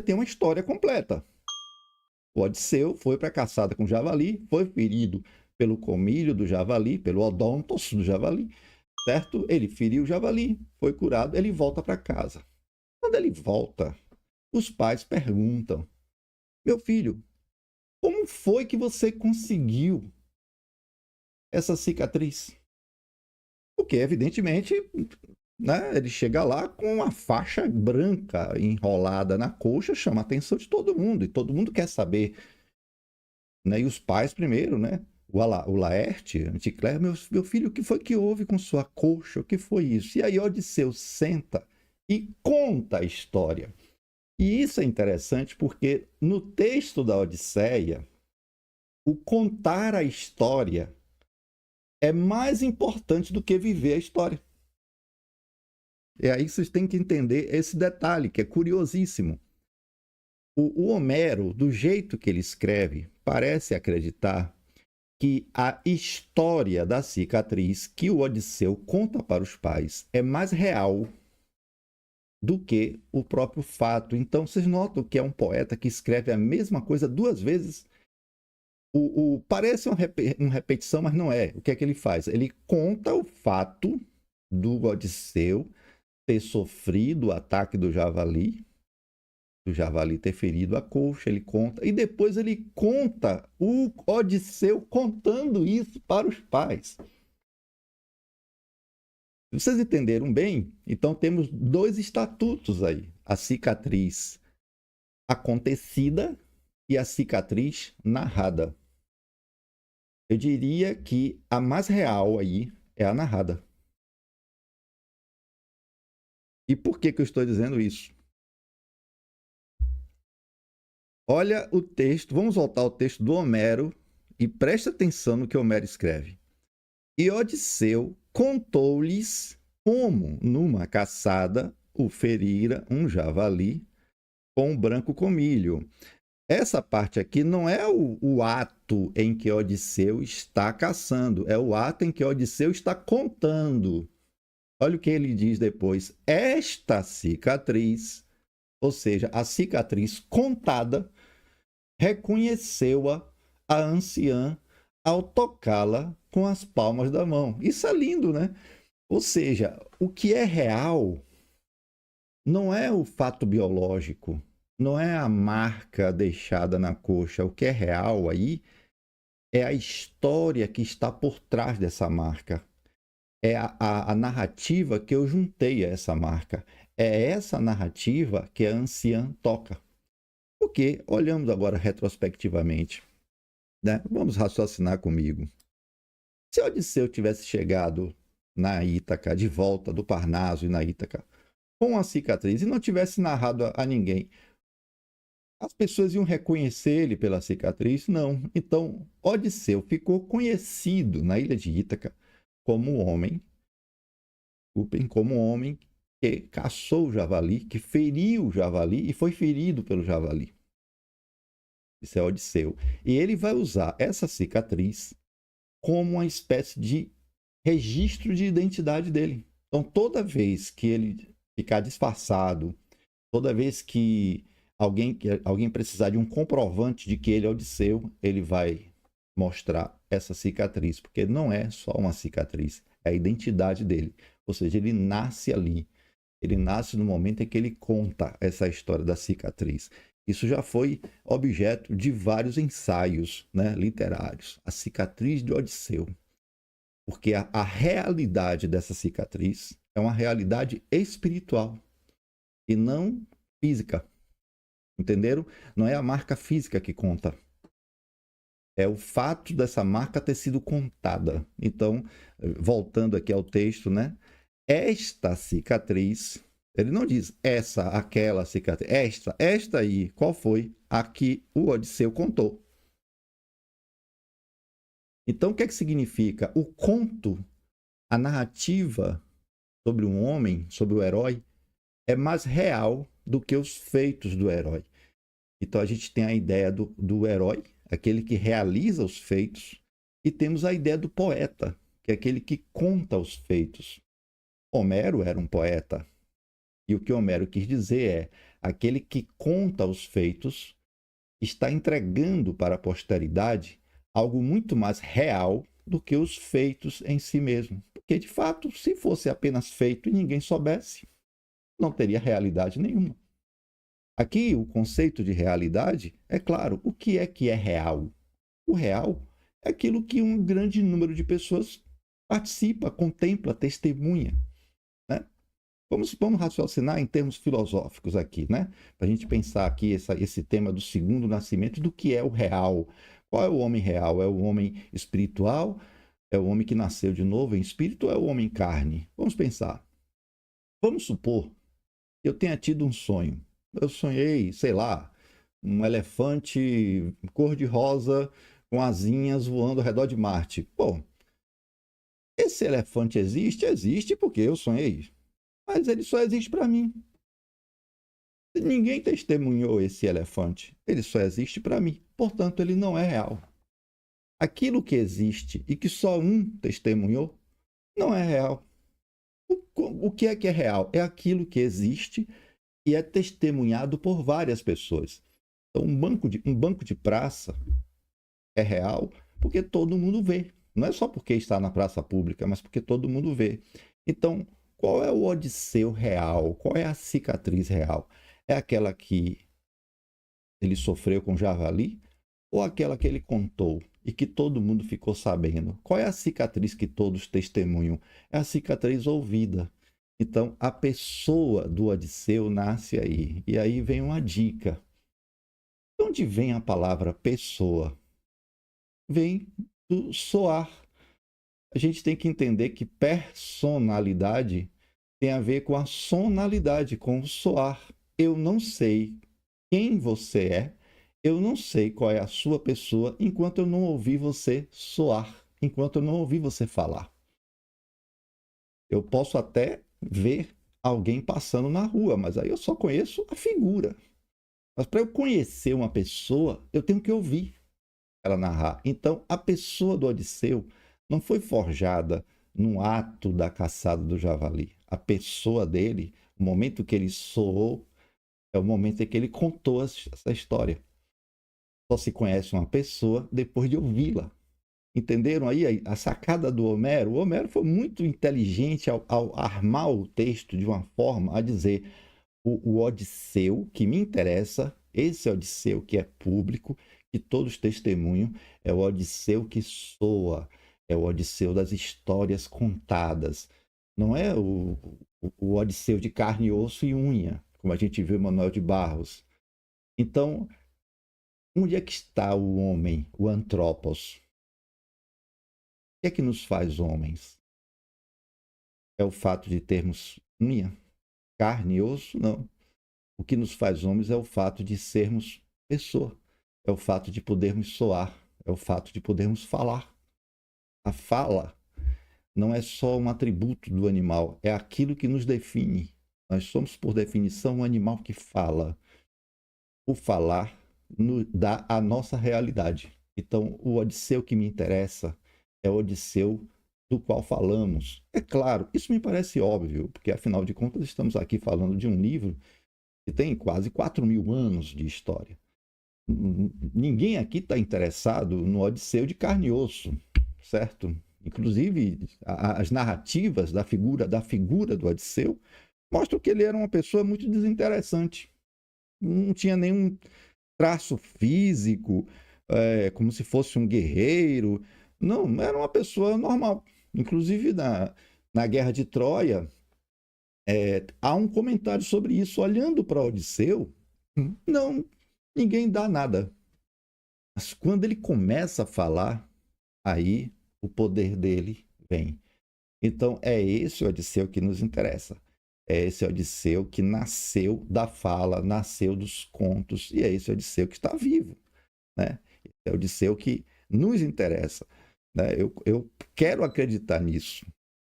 tem uma história completa. O Odisseu foi para a caçada com o javali, foi ferido pelo comílio do javali, pelo odontos do javali, certo? Ele feriu o javali, foi curado, ele volta para casa. Quando ele volta, os pais perguntam: meu filho, como foi que você conseguiu essa cicatriz? Porque, evidentemente, né, ele chega lá com uma faixa branca enrolada na coxa, chama a atenção de todo mundo, e todo mundo quer saber. Né? E os pais primeiro, né? O Laerte, Anticléia, meu filho, o que foi que houve com sua coxa? O que foi isso? E aí Odisseu senta e conta a história. E isso é interessante porque no texto da Odisseia, o contar a história é mais importante do que viver a história. E aí vocês têm que entender esse detalhe, que é curiosíssimo. O Homero, do jeito que ele escreve, parece acreditar que a história da cicatriz que o Odisseu conta para os pais é mais real do que o próprio fato. Então, vocês notam que é um poeta que escreve a mesma coisa duas vezes. Parece uma repetição, mas não é. O que é que ele faz? Ele conta o fato do Odisseu ter sofrido o ataque do javali ter ferido a coxa, ele conta, e depois ele conta o Odisseu contando isso para os pais. Vocês entenderam bem? Então temos dois estatutos aí: a cicatriz acontecida e a cicatriz narrada. Eu diria que a mais real aí é a narrada. E por que eu estou dizendo isso? Olha o texto, vamos voltar ao texto do Homero e preste atenção no que Homero escreve. E Odisseu contou-lhes como, numa caçada, o ferira um javali com um branco comílio. Essa parte aqui não é o ato em que Odisseu está caçando, é o ato em que Odisseu está contando. Olha o que ele diz depois. Esta cicatriz, ou seja, a cicatriz contada, reconheceu-a a anciã ao tocá-la com as palmas da mão. Isso é lindo, né? Ou seja, o que é real não é o fato biológico, não é a marca deixada na coxa. O que é real aí é a história que está por trás dessa marca. É a narrativa que eu juntei a essa marca. É essa narrativa que a anciã toca. Porque, olhamos agora retrospectivamente, né? Vamos raciocinar comigo. Se Odisseu tivesse chegado na Ítaca, de volta do Parnaso e na Ítaca, com a cicatriz, e não tivesse narrado a ninguém, as pessoas iam reconhecer ele pela cicatriz? Não. Então, Odisseu ficou conhecido na ilha de Ítaca como um homem, que caçou o javali, que feriu o javali e foi ferido pelo javali. Isso é Odisseu. E ele vai usar essa cicatriz como uma espécie de registro de identidade dele. Então, toda vez que ele ficar disfarçado, toda vez que alguém precisar de um comprovante de que ele é Odisseu, ele vai mostrar essa cicatriz, porque não é só uma cicatriz, é a identidade dele. Ou seja, ele nasce ali. Ele nasce no momento em que ele conta essa história da cicatriz. Isso já foi objeto de vários ensaios, né, literários. A cicatriz de Odisseu. Porque a realidade dessa cicatriz é uma realidade espiritual e não física. Entenderam? Não é a marca física que conta. É o fato dessa marca ter sido contada. Então, voltando aqui ao texto, né? Esta cicatriz, ele não diz essa, aquela cicatriz. Esta aí, qual foi? A que o Odisseu contou. Então, o que é que significa? O conto, a narrativa sobre um homem, sobre o herói, é mais real do que os feitos do herói. Então, a gente tem a ideia do herói, aquele que realiza os feitos, e temos a ideia do poeta, que é aquele que conta os feitos. Homero era um poeta, e o que Homero quis dizer é: Aquele que conta os feitos está entregando para a posteridade algo muito mais real do que os feitos em si mesmo. Porque, de fato, se fosse apenas feito e ninguém soubesse, não teria realidade nenhuma. Aqui, o conceito de realidade é claro. O que é real? O real é aquilo que um grande número de pessoas participa, contempla, testemunha, né? Vamos raciocinar em termos filosóficos aqui, né? Para a gente pensar aqui esse tema do segundo nascimento, do que é o real. Qual é o homem real? É o homem espiritual? É o homem que nasceu de novo em espírito ou é o homem carne? Vamos pensar. Vamos supor que eu tenha tido um sonho. Eu sonhei, sei lá, um elefante cor-de-rosa com asinhas voando ao redor de Marte. Bom, esse elefante existe? Existe porque eu sonhei. Mas ele só existe para mim. Ninguém testemunhou esse elefante. Ele só existe para mim. Portanto, ele não é real. Aquilo que existe e que só um testemunhou não é real. O que é real? É aquilo que existe e é testemunhado por várias pessoas. Então, um banco de praça é real porque todo mundo vê. Não é só porque está na praça pública, mas porque todo mundo vê. Então, qual é o Odisseu real? Qual é a cicatriz real? É aquela que ele sofreu com javali ou aquela que ele contou e que todo mundo ficou sabendo? Qual é a cicatriz que todos testemunham? É a cicatriz ouvida. Então, a pessoa do Odisseu nasce aí. E aí vem uma dica. De onde vem a palavra pessoa? Vem do soar. A gente tem que entender que personalidade tem a ver com a sonalidade, com o soar. Eu não sei quem você é, eu não sei qual é a sua pessoa enquanto eu não ouvir você soar, enquanto eu não ouvir você falar. Eu posso até ver alguém passando na rua, mas aí eu só conheço a figura. Mas para eu conhecer uma pessoa, eu tenho que ouvir ela narrar. Então, a pessoa do Odisseu não foi forjada no ato da caçada do javali. A pessoa dele, o momento que ele soou, é o momento em que ele contou essa história. Só se conhece uma pessoa depois de ouvi-la. Entenderam aí a sacada do Homero? O Homero foi muito inteligente ao armar o texto de uma forma a dizer: o Odisseu que me interessa, esse Odisseu que é público, que todos testemunham, é o Odisseu que soa, é o Odisseu das histórias contadas. Não é o Odisseu de carne, osso e unha, como a gente viu Manuel de Barros. Então, onde é que está o homem, o antropos? O que é que nos faz homens? É o fato de termos unha, carne e osso? Não. O que nos faz homens é o fato de sermos pessoa. É o fato de podermos soar. É o fato de podermos falar. A fala não é só um atributo do animal, é aquilo que nos define. Nós somos, por definição, um animal que fala. O falar nos dá a nossa realidade. Então, o Odisseu que me interessa é o Odisseu do qual falamos. É claro, isso me parece óbvio, porque afinal de contas estamos aqui falando de um livro que tem quase 4.000 anos de história. Ninguém aqui está interessado no Odisseu de carne e osso, certo? Inclusive, as narrativas da figura do Odisseu mostram que ele era uma pessoa muito desinteressante. Não tinha nenhum traço físico, como se fosse um guerreiro. Não, era uma pessoa normal. Inclusive, na Guerra de Troia, há um comentário sobre isso. Olhando para Odisseu, não, ninguém dá nada. Mas quando ele começa a falar, aí o poder dele vem. Então, é esse Odisseu que nos interessa. É esse Odisseu que nasceu da fala, nasceu dos contos, e é esse Odisseu que está vivo, né? É o Odisseu que nos interessa, né? Eu quero acreditar nisso.